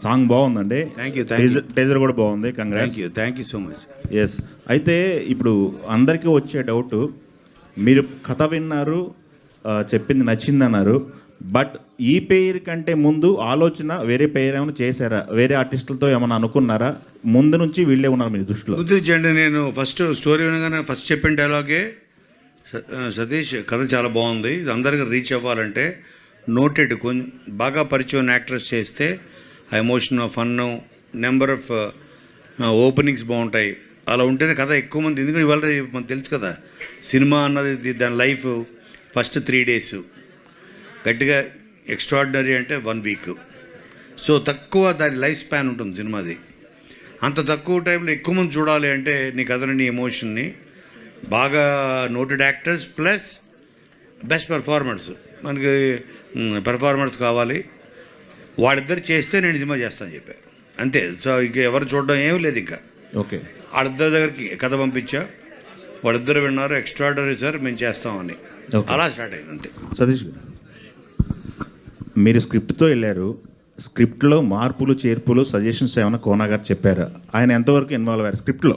Song బాగుందండి. Teaser కూడా బాగుంది. Congrats. Thank you so much. Yes. అయితే ఇప్పుడు అందరికీ వచ్చే డౌట్, మీరు కథ విన్నారు, చెప్పింది నచ్చిందన్నారు, బట్ ఈ పేరు కంటే ముందు ఆలోచన వేరే పేరు ఏమైనా చేశారా? వేరే ఆర్టిస్టులతో ఏమైనా అనుకున్నారా? ముందు నుంచి వీళ్ళే ఉన్నారు మీ దృష్టిలో? గుర్తించండి, నేను ఫస్ట్ స్టోరీ వినగానే ఫస్ట్ చెప్పిన డైలాగే, సతీష్ కథ చాలా బాగుంది, ఇది అందరికీ రీచ్ అవ్వాలంటే నోటెడ్ కొంచెం బాగా పరిచయం యాక్ట్రెస్ చేస్తే ఆ emotion, fun, number of openings బాగుంటాయి. అలా ఉంటేనే కథ ఎక్కువ మంది, ఎందుకంటే ఇవాళ మనకు తెలుసు కదా, సినిమా అన్నది దాని లైఫ్ ఫస్ట్ 3 days, గట్టిగా ఎక్స్ట్రాడినరీ అంటే 1 week. సో తక్కువ దాని లైఫ్ స్పాన్ ఉంటుంది సినిమాది. అంత తక్కువ టైంలో ఎక్కువ మంది చూడాలి అంటే నీ కథని, నీ ఎమోషన్ని, బాగా noted actors plus best performance. మనకి పెర్ఫార్మెన్స్ కావాలి, వాళ్ళిద్దరు చేస్తే నేను సినిమా చేస్తాను చెప్పాను అంతే. సో ఇక ఎవరు చూడడం ఏమీ లేదు ఇంకా. ఓకే. వాళ్ళిద్దరి దగ్గరికి కథ పంపించా, వాళ్ళిద్దరు విన్నారు, ఎక్స్ట్రాడినరీ సార్ మేము చేస్తామని, అలా స్టార్ట్ అయింది అంతే. సతీష్ గారు, మీరు స్క్రిప్ట్తో వెళ్ళారు, స్క్రిప్ట్లో మార్పులు చేర్పులు సజెషన్స్ ఏమైనా కోనా గారు చెప్పారా? ఆయన ఎంతవరకు ఇన్వాల్వ్ అయ్యారు స్క్రిప్ట్లో?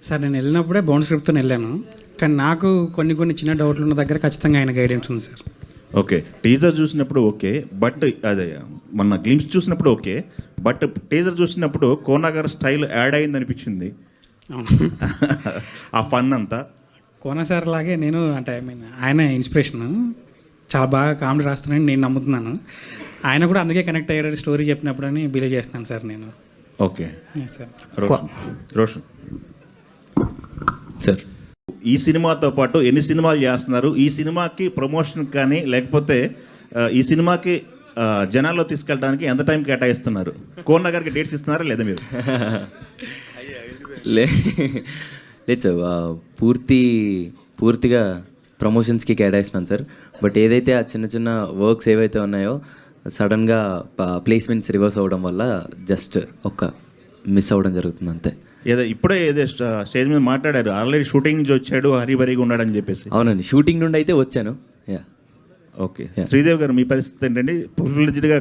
సార్ నేను వెళ్ళినప్పుడే బౌండ్ స్క్రిప్ట్తో వెళ్ళాను, కానీ నాకు కొన్ని చిన్న డౌట్లు ఉన్న దగ్గర ఖచ్చితంగా ఆయన గైడెన్స్ ఉంది సార్. ఓకే. టీజర్ చూసినప్పుడు ఓకే, బట్ అదే మన గ్లిమ్స్ చూసినప్పుడు ఓకే, బట్ టీజర్ చూసినప్పుడు కోనా గారు స్టైల్ యాడ్ అయింది అనిపించింది. ఆ ఫన్ అంతా కోనా సార్ లాగే నేను, అంటే ఆయన ఇన్స్పిరేషన్, చాలా బాగా కామెడీ రాస్తానని నేను నమ్ముతున్నాను. ఆయన కూడా అందుకే కనెక్ట్ అయ్యాడు స్టోరీ చెప్పినప్పుడు అని బిలీవ్ చేస్తున్నాను సార్ నేను. Okay sir. రోషన్ సార్, ఈ సినిమాతో పాటు ఎన్ని సినిమాలు చేస్తున్నారు? ఈ సినిమాకి ప్రమోషన్ కానీ లేకపోతే ఈ సినిమాకి జనాల్లో తీసుకెళ్ళడానికి ఎంత టైం కేటాయిస్తున్నారు? కోన గారికి డేట్స్ ఇస్తున్నారా లేదా మీరు? లేదు సార్, పూర్తిగా ప్రమోషన్స్కి కేటాయిస్తున్నాను సార్. బట్ ఏదైతే ఆ చిన్న వర్క్స్ ఏవైతే ఉన్నాయో సడన్గా ప్లేస్మెంట్స్ రివర్స్ అవ్వడం వల్ల జస్ట్ మిస్ అవ్వడం జరుగుతుంది అంతే. ఇప్పుడే స్టేజ్ మీద మాట్లాడారు, ఆల్రెడీ షూటింగ్ నుంచి వచ్చాడు, హరిబరిగా ఉన్నాడని చెప్పేసి. అవునండి, షూటింగ్ నుండి అయితే వచ్చాను. ఓకే. శ్రీదేవి గారు, మీ పరిస్థితి ఏంటండి? ఫుల్ ఫ్లెడ్జ్డ్గా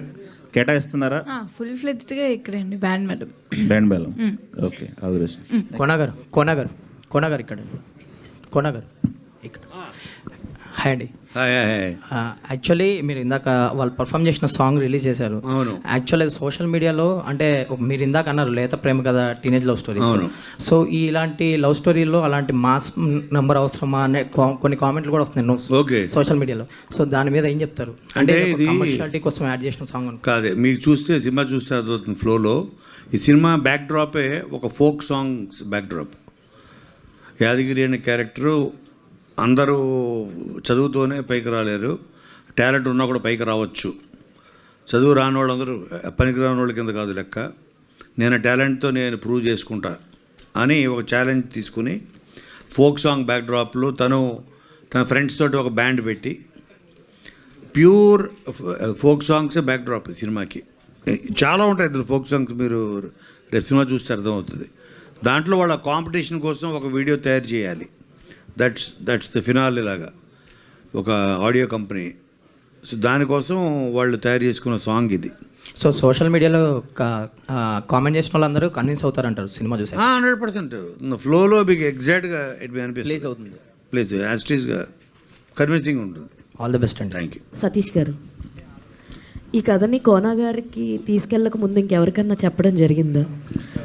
కేటాయిస్తున్నారా? ఫుల్ ఫ్లెడ్జ్డ్గా ఇక్కడండి బ్యాండ్ మేళం. ఓకే. కోనగారు ఇక్కడ హాయ్ అండి. యాక్చువల్లీ మీరు ఇందాక వాళ్ళు పర్ఫామ్ చేసిన సాంగ్ రిలీజ్ చేశారు. అవును. యాక్చువల్లీ సోషల్ మీడియాలో అంటే మీరు ఇందాక అన్నారు లేత ప్రేమ కదా, టీనేజ్ లవ్ స్టోరీ. సో ఇలాంటి లవ్ స్టోరీలో అలాంటి మాస్ నెంబర్ అవసరమా అనే కొన్ని కామెంట్లు కూడా వస్తున్నాయి సోషల్ మీడియాలో. సో దాని మీద ఏం చెప్తారు? అంటే ఇది కమర్షియాలిటీ కోసం యాడ్ చేసిన సాంగ్ కాదే. మీకు చూస్తే సినిమా చూస్తే అదవుతుంది ఫ్లోలో. ఈ సినిమా బ్యాక్ డ్రాపే ఒక folk songs back drop. Yadagiri అనే క్యారెక్టరు అందరూ చదువుతోనే పైకి రాలేరు, టాలెంట్ ఉన్నా కూడా పైకి రావచ్చు. చదువు రాని వాళ్ళందరూ పనికి రాని వాళ్ళ కింద కాదు లెక్క. నేను టాలెంట్తో నేను ప్రూవ్ చేసుకుంటా అని ఒక ఛాలెంజ్ తీసుకుని ఫోక్ సాంగ్ బ్యాక్ డ్రాప్లో తన ఫ్రెండ్స్ తోటి ఒక బ్యాండ్ పెట్టి pure folk songs back drop సినిమాకి. చాలా ఉంటాయి ఇందులో ఫోక్ సాంగ్స్, మీరు రేపు సినిమా చూస్తే అర్థమవుతుంది. దాంట్లో వాళ్ళ కాంపిటీషన్ కోసం ఒక వీడియో తయారు చేయాలి. దట్స్ ద ఫినాలే లాగా ఒక ఆడియో కంపెనీ. సో దానికోసం వాళ్ళు తయారు చేసుకున్న సాంగ్ ఇది. సో సోషల్ మీడియాలో కామెంట్ చేసిన వాళ్ళందరూ కన్విన్స్ అవుతారంటారు సినిమా చూసి? 100% ఫ్లోలో మీకు ఎగ్జాక్ట్గా ప్లేస్ అవుతుంది, ప్లేస్ యాస్టీస్గా కన్విన్సింగ్ ఉంటుంది. ఆల్ ది బెస్ట్ అండి. Thank you. సతీష్ గారు, ఈ కథని కోనా గారికి తీసుకెళ్ళక ముందు ఇంకెవరికన్నా చెప్పడం జరిగిందా?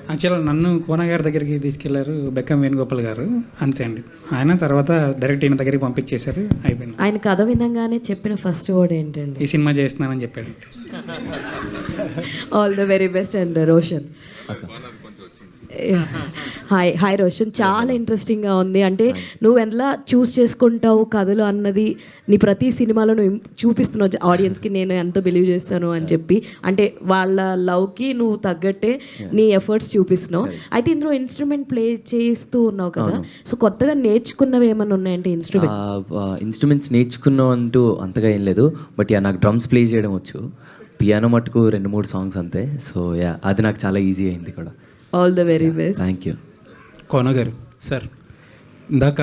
యాక్చువల్గా నన్ను కోనా గారి దగ్గరికి తీసుకెళ్లారు బెక్కం వేణుగోపాల్ గారు, అంతే అండి. ఆయన తర్వాత డైరెక్ట్ ఈయన దగ్గరికి పంపించేశారు, అయిపోయింది. ఆయన కథ వినగానే చెప్పిన ఫస్ట్ వర్డ్ ఏంటండి? ఈ సినిమా చేస్తున్నానని చెప్పాడు. All the very best. And Roshan, hi Roshan, చాలా ఇంట్రెస్టింగ్గా ఉంది. అంటే నువ్వు ఎలా చూస్ చేసుకుంటావు కథలు అన్నది నీ ప్రతి సినిమాలో నువ్వు చూపిస్తున్నావు ఆడియన్స్కి, నేను ఎంత బిలీవ్ చేస్తాను అని చెప్పి. అంటే వాళ్ళ లవ్కి నువ్వు తగ్గట్టే నీ ఎఫర్ట్స్ చూపిస్తున్నావు. అయితే ఇందులో ఇన్స్ట్రుమెంట్ ప్లే చేస్తూ ఉన్నావు కదా, సో కొత్తగా నేర్చుకున్నవి ఏమైనా ఉన్నాయంటే? ఇన్స్ట్రుమెంట్స్ నేర్చుకున్నావు అంటూ అంతగా ఏం లేదు, బట్ నాకు డ్రమ్స్ ప్లే చేయడం వచ్చు, పియానో మటుకు 2-3 సాంగ్స్ అంతే. సో అది నాకు చాలా ఈజీ అయింది కూడా. All the very best. Thank you. Kona గారు సార్, ఇందాక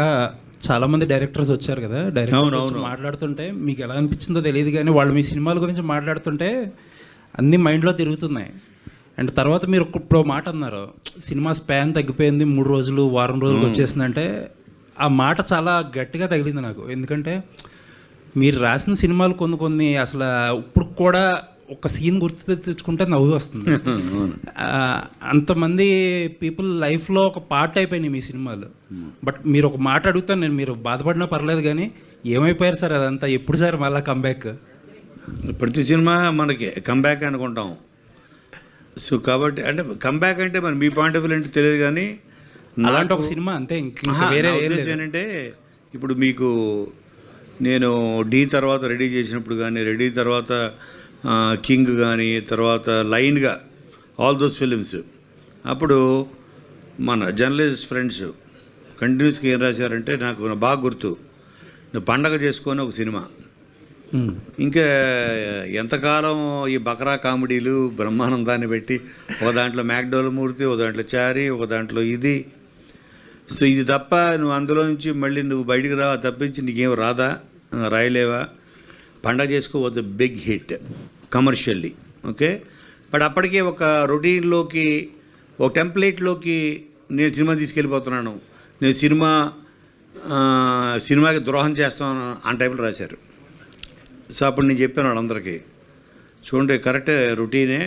చాలామంది డైరెక్టర్స్ వచ్చారు కదా, డైరెక్టర్స్ మాట్లాడుతుంటే మీకు ఎలా అనిపించిందో తెలియదు, కానీ వాళ్ళు మీ సినిమాల గురించి మాట్లాడుతుంటే అన్నీ మైండ్లో తిరుగుతున్నాయి. అండ్ తర్వాత మీరు ఇప్పుడు మాట అన్నారు, సినిమా స్పాన్ తగ్గిపోయింది, 3 రోజులు వారం రోజులు వచ్చేసిందంటే ఆ మాట చాలా గట్టిగా తగిలింది నాకు. ఎందుకంటే మీరు రాసిన సినిమాలు కొన్ని అసలు ఇప్పుడు కూడా ఒక సీన్ గుర్తుపెట్టుకుంటే నవ్వు వస్తుంది. అంతమంది పీపుల్ లైఫ్లో ఒక పార్ట్ అయిపోయినాయి మీ సినిమాలు. బట్ మీరు ఒక మాట అడుగుతాను నేను, మీరు బాధపడినా పర్లేదు కానీ ఏమైపోయారు సార్ అదంతా? ఎప్పుడు సార్ మళ్ళీ కంబ్యాక్? ప్రతి సినిమా మనకి కంబ్యాక్ అనుకుంటాం. సో కాబట్టి అంటే కంబ్యాక్ అంటే మరి మీ పాయింట్ ఆఫ్ వ్యూ అంటే తెలియదు కానీ అలాంటి ఒక సినిమా అంతే, ఇంకా వేరే ఏంటంటే ఇప్పుడు మీకు నేను డీ తర్వాత రెడీ చేసినప్పుడు కానీ, రెడీ తర్వాత కింగ్ కానీ, తర్వాత లైన్గా ఆల్ దోస్ ఫిలిమ్స్, అప్పుడు మన జర్నలిస్ట్ ఫ్రెండ్స్ కంటిన్యూస్గా ఏం రాశారంటే, నాకు బాగా గుర్తు, నువ్వు పండగ చేసుకొని ఒక సినిమా, ఇంకా ఎంతకాలం ఈ బకరా కామెడీలు బ్రహ్మానందాన్ని పెట్టి ఒక దాంట్లో మ్యాక్డోల్ మూర్తి, ఒక దాంట్లో చారీ, ఒక దాంట్లో ఇది, సో ఇది తప్ప నువ్వు అందులో నుంచి మళ్ళీ నువ్వు బయటికి రావా తప్పించి నీకేం రాదా, రాయలేవా? Pandaga Chesko was a big hit commercially, okay. But అప్పటికే ఒక రొటీన్లోకి, ఒక టెంప్లెట్లోకి నేను సినిమా తీసుకెళ్ళిపోతున్నాను, నేను సినిమాకి ద్రోహం చేస్తాను ఆ టైప్లో రాశారు. సో అప్పుడు నేను చెప్పాను వాళ్ళందరికీ, చూడండి కరెక్టే, రొటీనే,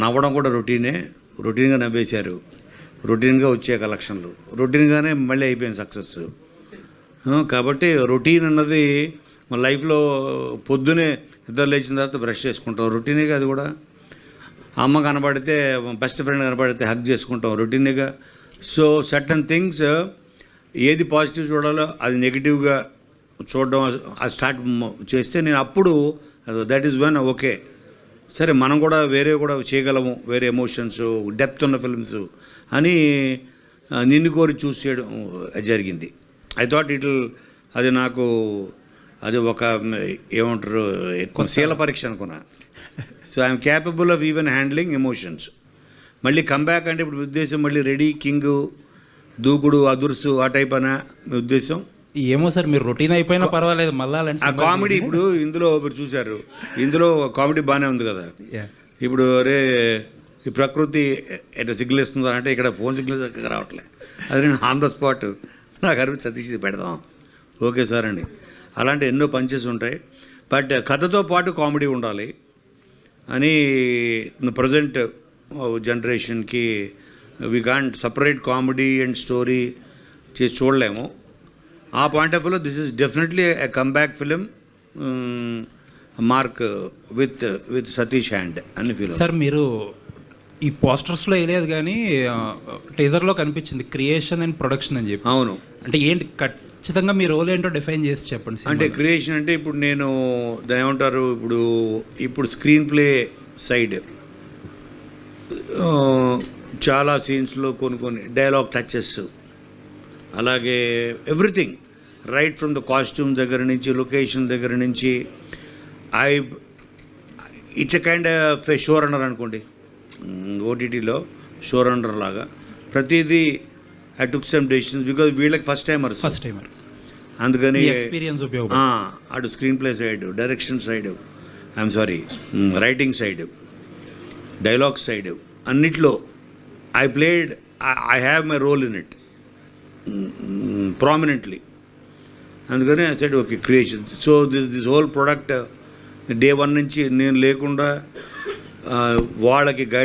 నవ్వడం కూడా రొటీన్గా నవ్వేశారు, రొటీన్గా వచ్చే కలెక్షన్లు, రొటీన్గానే మళ్ళీ అయిపోయింది సక్సెస్. కాబట్టి రొటీన్ అన్నది మన లైఫ్లో పొద్దునే నిద్ర లేచిన తర్వాత బ్రష్ చేసుకుంటాం, రొటీనేగా. అది కూడా అమ్మ కనబడితే, బెస్ట్ ఫ్రెండ్ కనబడితే హగ్ చేసుకుంటాం, రొటీనేగా. సో సర్టన్ థింగ్స్ ఏది పాజిటివ్ చూడాలో అది నెగిటివ్గా చూడడం అది స్టార్ట్ చేస్తే నేను అప్పుడు దట్ ఈస్ వన్ ఓకే, సరే మనం కూడా వేరే కూడా చేయగలము, వేరే ఎమోషన్స్, డెప్త్ ఉన్న ఫిల్మ్స్ అని నిన్ను కోరి చూస్ చేయడం జరిగింది. ఐ థాట్ అది నాకు అది ఒక ఏమంటారు శీల పరీక్ష అనుకున్నా. So I'm capable of even handling emotions. మళ్ళీ కంబ్యాక్ అంటే ఇప్పుడు మీ ఉద్దేశం మళ్ళీ రెడీ, కింగ్, దూకుడు, అదుర్సు ఆ టైప్ అనా మీ ఉద్దేశం? ఏమో సార్, మీరు రొటీన్ అయిపోయినా పర్వాలేదు, మళ్ళీ ఆ కామెడీ ఇప్పుడు ఇందులో మీరు చూశారు, ఇందులో కామెడీ బాగానే ఉంది కదా. ఇప్పుడు రే ఈ ప్రకృతి ఎట్లా సిగ్నల్ ఇస్తుందా అంటే ఇక్కడ ఫోన్ సిగ్నల్ రావట్లే, అది నేను ఆన్ ద స్పాట్ నాకు అనిపించి సతీష్ పెడదాం, ఓకే సార్ అని. అలాంటి ఎన్నో పంచెస్ ఉంటాయి. బట్ కథతో పాటు కామెడీ ఉండాలి అని ప్రజెంట్ జనరేషన్కి we can't separate comedy and story చేసి చూడలేము. ఆ పాయింట్ ఆఫ్ వ్యూలో this is definitely a comeback film mark with Satish hand అని ఫీల్. సార్ మీరు ఈ పోస్టర్స్లో వేయలేదు కానీ టీజర్లో కనిపించింది క్రియేషన్ అండ్ ప్రొడక్షన్ అని చెప్పి. అవును, అంటే ఏంటి ఖచ్చితంగా మీ రోల్ ఏంటో డిఫైన్ చేసి చెప్పండి. అంటే క్రియేషన్ అంటే ఇప్పుడు నేను దాని ఏమంటారు, ఇప్పుడు స్క్రీన్ ప్లే సైడ్ చాలా సీన్స్లో కొన్ని డైలాగ్ టచెస్, అలాగే everything right from the costume దగ్గర నుంచి, లొకేషన్ దగ్గర నుంచి, it's a kind of A show runner అనుకోండి, ఓటీటీలో షో రన్నర్ లాగా ప్రతిదీ I took some decisions because వీళ్ళకి ఫస్ట్ టైమర్, అందుకని ఎక్స్పీరియన్స్ అటు screen play side, direction side, I'm sorry writing side, dialogue side, అన్నిట్లో I have my role in it prominently. అందుకని I said okay, creation. So this whole product day one నుంచి నేను లేకుండా వాళ్ళకి guide